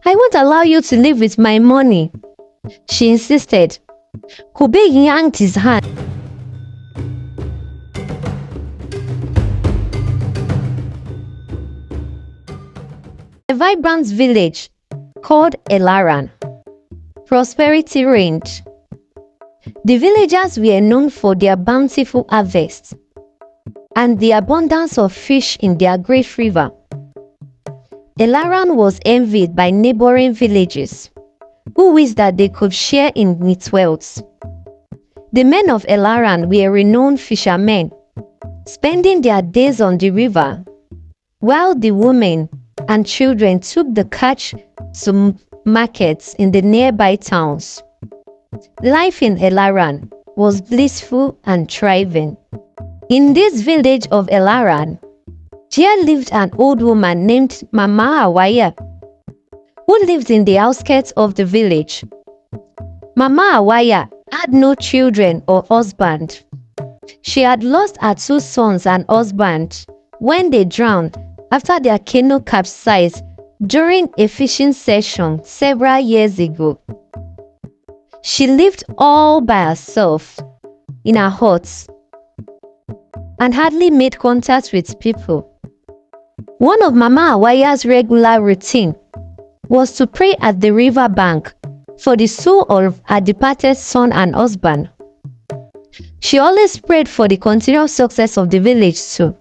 I won't allow you to live with my money, she insisted. Kobe yanked his hand. A vibrant village called Elaran, prosperity reigned. The villagers were known for their bountiful harvests and the abundance of fish in their great river. Elaran was envied by neighboring villages, who wished that they could share in its wealth. The men of Elaran were renowned fishermen, spending their days on the river, while the women and children took the catch to markets in the nearby towns. Life in Elaran was blissful and thriving. In this village of Elaran, there lived an old woman named Mama Awaya, who lived in the outskirts of the village. Mama Awaya had no children or husband. She had lost her 2 sons and husband when they drowned after their canoe capsized during a fishing session several years ago. She lived all by herself in her hut and hardly made contact with people. One of Mama Awaya's regular routine was to pray at the river bank for the soul of her departed son and husband. She always prayed for the continual success of the village too,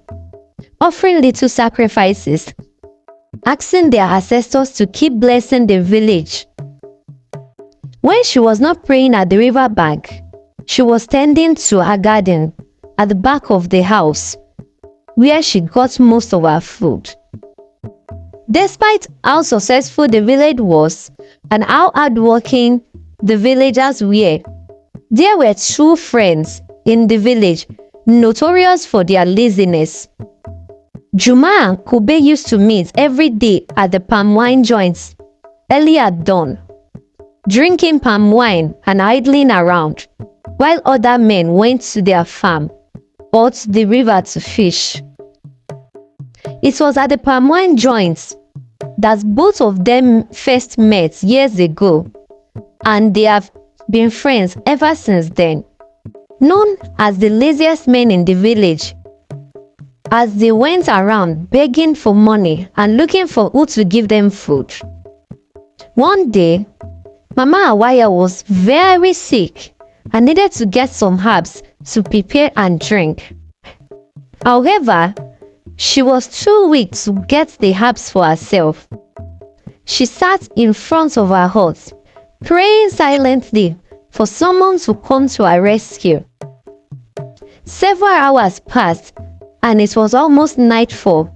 offering little sacrifices, asking their ancestors to keep blessing the village. When she was not praying at the river bank, she was tending to her garden at the back of the house, where she got most of her food. Despite how successful the village was and how hardworking the villagers were, there were 2 friends in the village notorious for their laziness. Juma and Kobe used to meet every day at the palm wine joints early at dawn, drinking palm wine and idling around, while other men went to their farm or to the river to fish. It was at the palm wine joints that both of them first met years ago, and they have been friends ever since then. Known as the laziest men in the village, as they went around begging for money and looking for who to give them food. One day, Mama Awaya was very sick and needed to get some herbs to prepare and drink. However, she was too weak to get the herbs for herself. She sat in front of her hut, praying silently for someone to come to her rescue. Several hours passed and it was almost nightfall,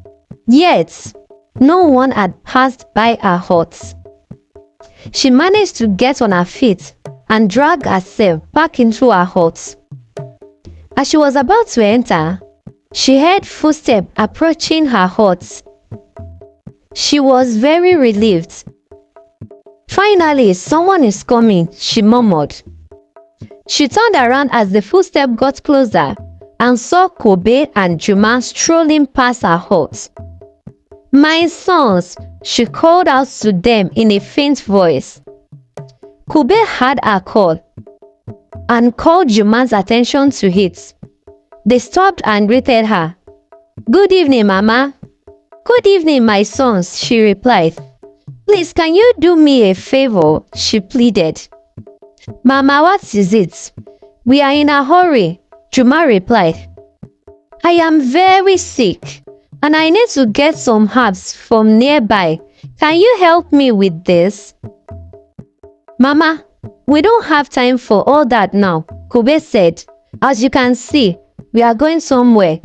yet no one had passed by her hut. She managed to get on her feet and drag herself back into her hut. As she was about to enter, she heard footsteps approaching her hut. She was very relieved. Finally, someone is coming, she murmured. She turned around as the footsteps got closer and saw Kobe and Juma strolling past her hut. "My sons," she called out to them in a faint voice. Kobe heard her call and called Juma's attention to it. They stopped and greeted her. "Good evening, Mama." "Good evening, my sons," she replied. "Please, can you do me a favor?" she pleaded. "Mama, what is it?" "We are in a hurry," Juma replied. "I am very sick and I need to get some herbs from nearby. Can you help me with this?" "Mama, we don't have time for all that now," Kobe said. "As you can see, we are going somewhere."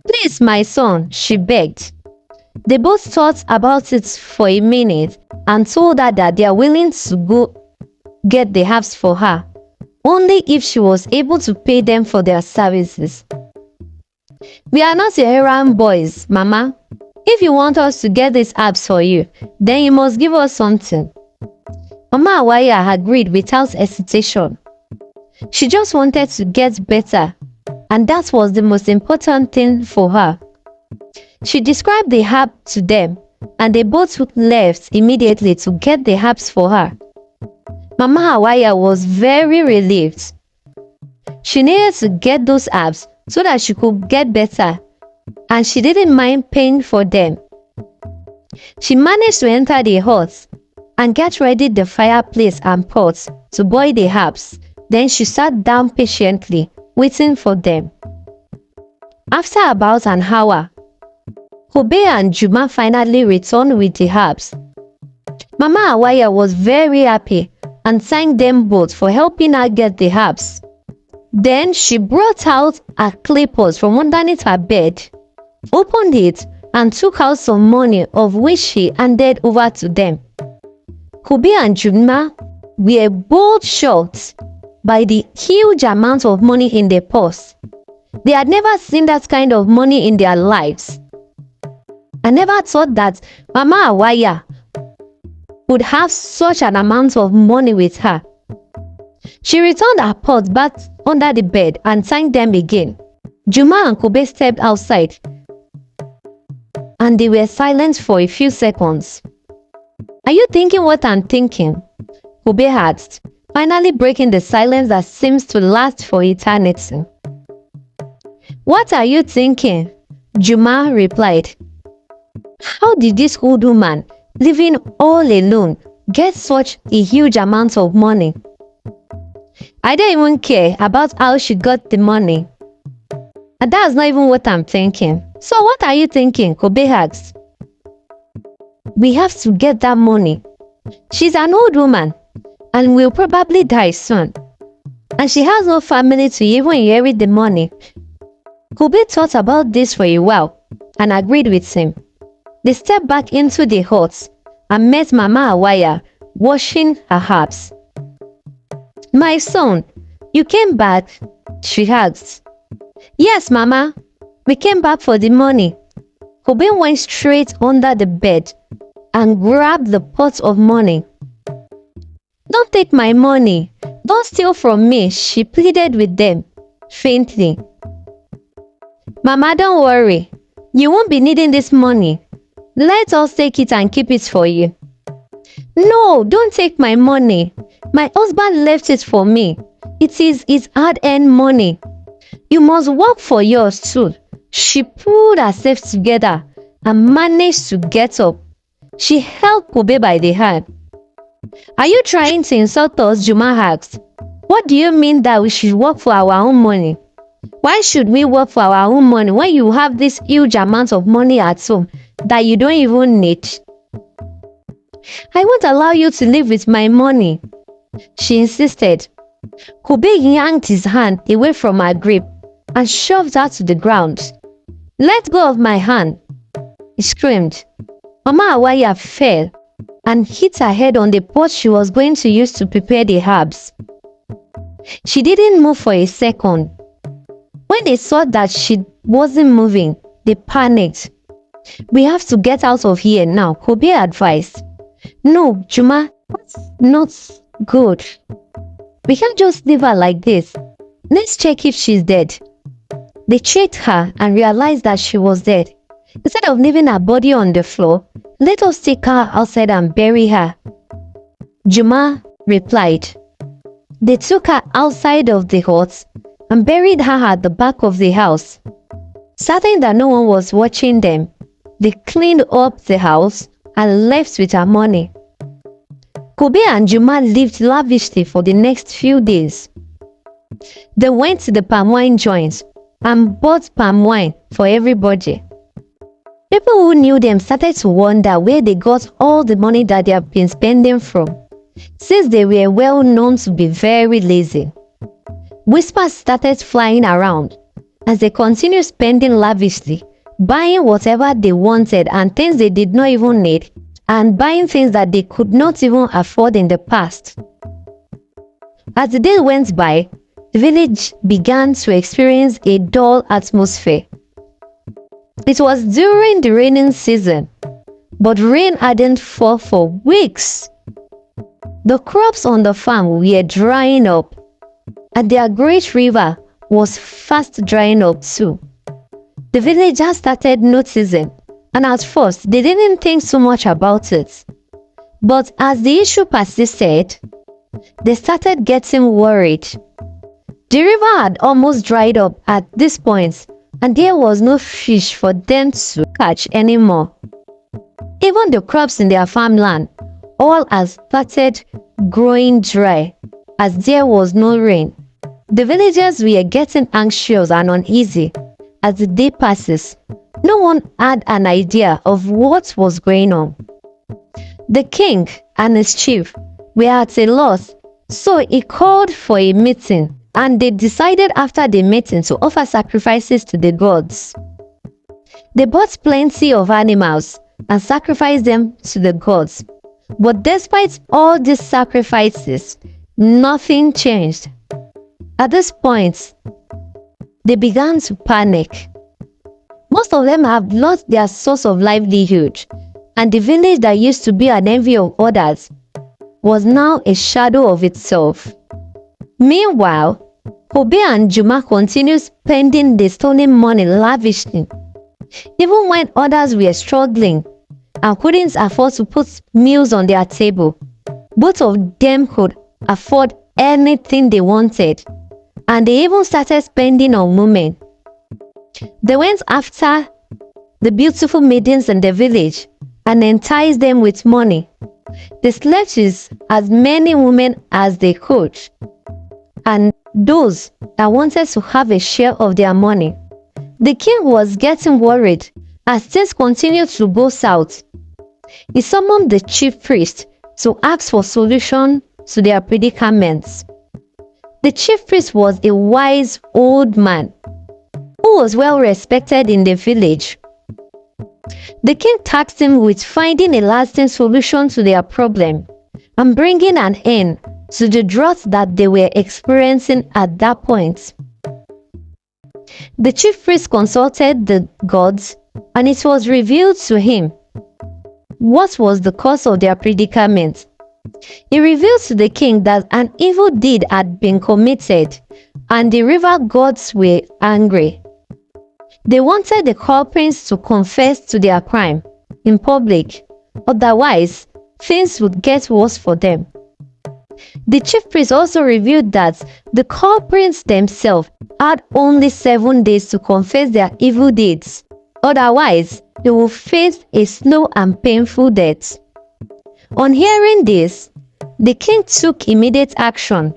"Please, my son," she begged. They both thought about it for a minute and told her that they are willing to go get the herbs for her, only if she was able to pay them for their services. "We are not your errand boys, Mama. If you want us to get these herbs for you, then you must give us something." Mama Awaya agreed without hesitation. She just wanted to get better, and that was the most important thing for her. She described the herb to them and they both left immediately to get the herbs for her. Mama Hawaya was very relieved. She needed to get those herbs so that she could get better, and she didn't mind paying for them. She managed to enter the hut and get ready the fireplace and pot to boil the herbs. Then she sat down patiently, waiting for them. After about an hour, Kobe and Juma finally returned with the herbs. Mama Hawaya was very happy and thanked them both for helping her get the herbs. Then she brought out a clay pot from underneath her bed, opened it, and took out some money, of which she handed over to them. Kobe and Juma were both shocked by the huge amount of money in the purse. They had never seen that kind of money in their lives. I never thought that Mama Hawaya would have such an amount of money with her. She returned her pot back under the bed and thanked them again. Juma and Kobe stepped outside, and they were silent for a few seconds. "Are you thinking what I'm thinking?" Kobe asked, finally breaking the silence that seems to last for eternity. "What are you thinking?" Juma replied. "How did this old woman, living all alone, get such a huge amount of money? I don't even care about how she got the money. And that's not even what I'm thinking." "So what are you thinking?" Kobe asked. "We have to get that money. She's an old woman and will probably die soon. And she has no family to even inherit the money." Kobe thought about this for a while and agreed with him. They stepped back into the hut and met Mama Hawaya washing her herbs. "My son, you came back?" she asked. "Yes, Mama. We came back for the money." Kobe went straight under the bed and grabbed the pot of money. "Don't take my money. Don't steal from me," she pleaded with them, faintly. "Mama, don't worry. You won't be needing this money. Let us take it and keep it for you." "No, don't take my money. My husband left it for me. It is his hard-earned money. You must work for yours too." She pulled herself together and managed to get up. She held Kobe by the hand. "Are you trying to insult us?" Juma asked. "What do you mean that we should work for our own money? Why should we work for our own money when you have this huge amount of money at home that you don't even need?" "I won't allow you to live with my money," she insisted. Kobe yanked his hand away from her grip and shoved her to the ground. "Let go of my hand," he screamed. Mama Hawaya fell and hit her head on the pot she was going to use to prepare the herbs. She didn't move for a second. When they saw that she wasn't moving, they panicked. "We have to get out of here now," Kobe advised. "No, Juma, that's not good. We can't just leave her like this. Let's check if she's dead." They checked her and realized that she was dead. "Instead of leaving her body on the floor, let us take her outside and bury her," Juma replied. They took her outside of the hut and buried her at the back of the house. Certain that no one was watching them, they cleaned up the house and left with her money. Kobe and Juma lived lavishly for the next few days. They went to the palm wine joint and bought palm wine for everybody. People who knew them started to wonder where they got all the money that they have been spending from, since they were well known to be very lazy. Whispers started flying around as they continued spending lavishly, buying whatever they wanted and things they did not even need, and buying things that they could not even afford in the past. As the day went by, the village began to experience a dull atmosphere. It was during the raining season, but rain hadn't fallen for weeks. The crops on the farm were drying up, and their great river was fast drying up too. The villagers started noticing and at first they didn't think so much about it. But as the issue persisted, they started getting worried. The river had almost dried up at this point, and there was no fish for them to catch anymore. Even the crops in their farmland all had started growing dry as there was no rain. The villagers were getting anxious and uneasy as the day passes. No one had an idea of what was going on. The king and his chief were at a loss, so he called for a meeting, and they decided after the meeting to offer sacrifices to the gods. They bought plenty of animals and sacrificed them to the gods. But despite all these sacrifices, nothing changed. At this point, they began to panic. Most of them have lost their source of livelihood, and the village that used to be an envy of others was now a shadow of itself. Meanwhile, Kobe and Juma continued spending the stolen money lavishly, even when others were struggling and couldn't afford to put meals on their table. Both of them could afford anything they wanted, and they even started spending on women. They went after the beautiful maidens in the village and enticed them with money. They slept with as many women as they could, and those that wanted to have a share of their money. The king was getting worried as things continued to go south. He summoned the chief priest to ask for solution to their predicaments. The chief priest was a wise old man who was well respected in the village. The king tasked him with finding a lasting solution to their problem and bringing an end to the drought that they were experiencing at that point. The chief priest consulted the gods, and it was revealed to him what was the cause of their predicament. He revealed to the king that an evil deed had been committed, and the river gods were angry. They wanted the culprits to confess to their crime in public, otherwise things would get worse for them. The chief priest also revealed that the culprits themselves had only 7 days to confess their evil deeds, otherwise they will face a slow and painful death. On hearing this, the king took immediate action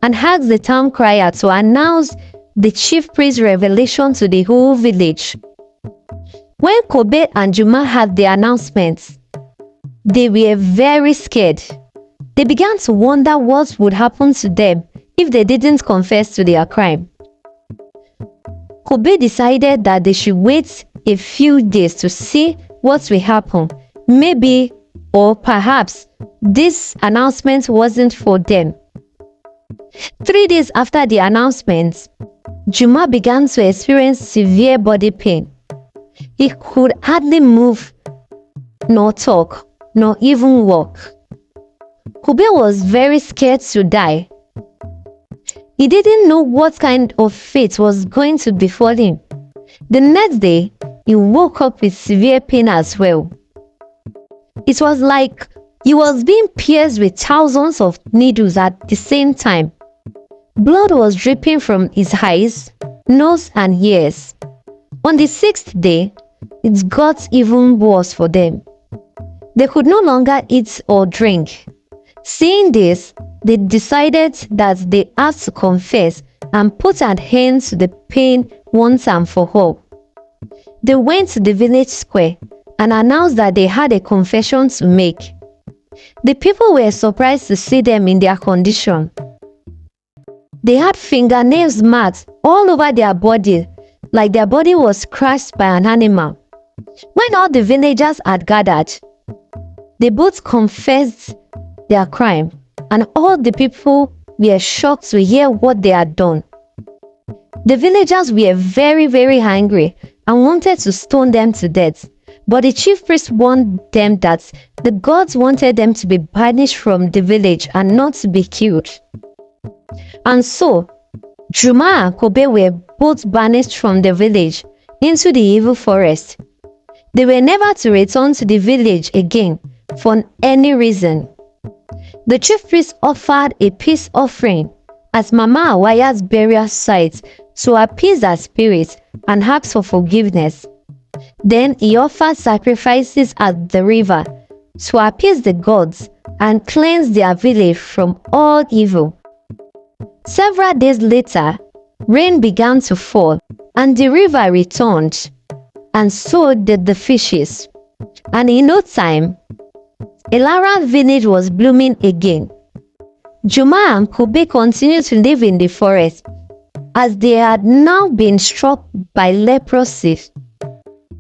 and asked the town crier to announce the chief priest's revelation to the whole village. When Kobe and Juma had the announcements, they were very scared. They began to wonder what would happen to them if they didn't confess to their crime. Kobe decided that they should wait a few days to see what will happen. Maybe or perhaps this announcement wasn't for them. 3 days after the announcement, Juma began to experience severe body pain. He could hardly move, nor talk, nor even walk. Kobe was very scared to die. He didn't know what kind of fate was going to befall him. The next day, he woke up with severe pain as well. It was like he was being pierced with thousands of needles at the same time. Blood was dripping from his eyes, nose, and ears. On the 6th day, it got even worse for them. They could no longer eat or drink. Seeing this, they decided that they had to confess and put an end to the pain once and for all. They went to the village square and announced that they had a confession to make. The people were surprised to see them in their condition. They had fingernails marks all over their body, like their body was crushed by an animal. When all the villagers had gathered, they both confessed their crime, and all the people were shocked to hear what they had done. The villagers were very, very angry and wanted to stone them to death, but the chief priest warned them that the gods wanted them to be banished from the village and not to be killed. And so, Juma and Kobe were both banished from the village into the evil forest. They were never to return to the village again for any reason. The chief priest offered a peace offering at Mama Awaya's burial site to appease her spirit and ask for forgiveness. Then he offered sacrifices at the river to appease the gods and cleanse their village from all evil. Several days later, rain began to fall and the river returned, and so did the fishes. And in no time, Ilaran village was blooming again. Juma and Kube continued to live in the forest as they had now been struck by leprosy.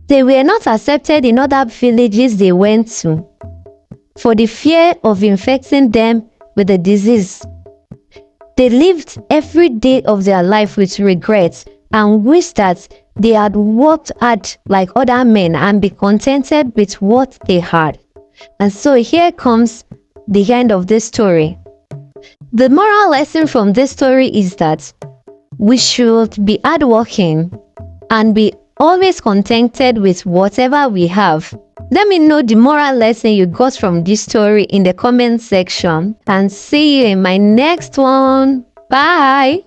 They were not accepted in other villages they went to for the fear of infecting them with the disease. They lived every day of their life with regret and wished that they had worked hard like other men and be contented with what they had. And so here comes the end of this story. The moral lesson from this story is that we should be hardworking and be always contented with whatever we have. Let me know the moral lesson you got from this story in the comment section, and see you in my next one. Bye!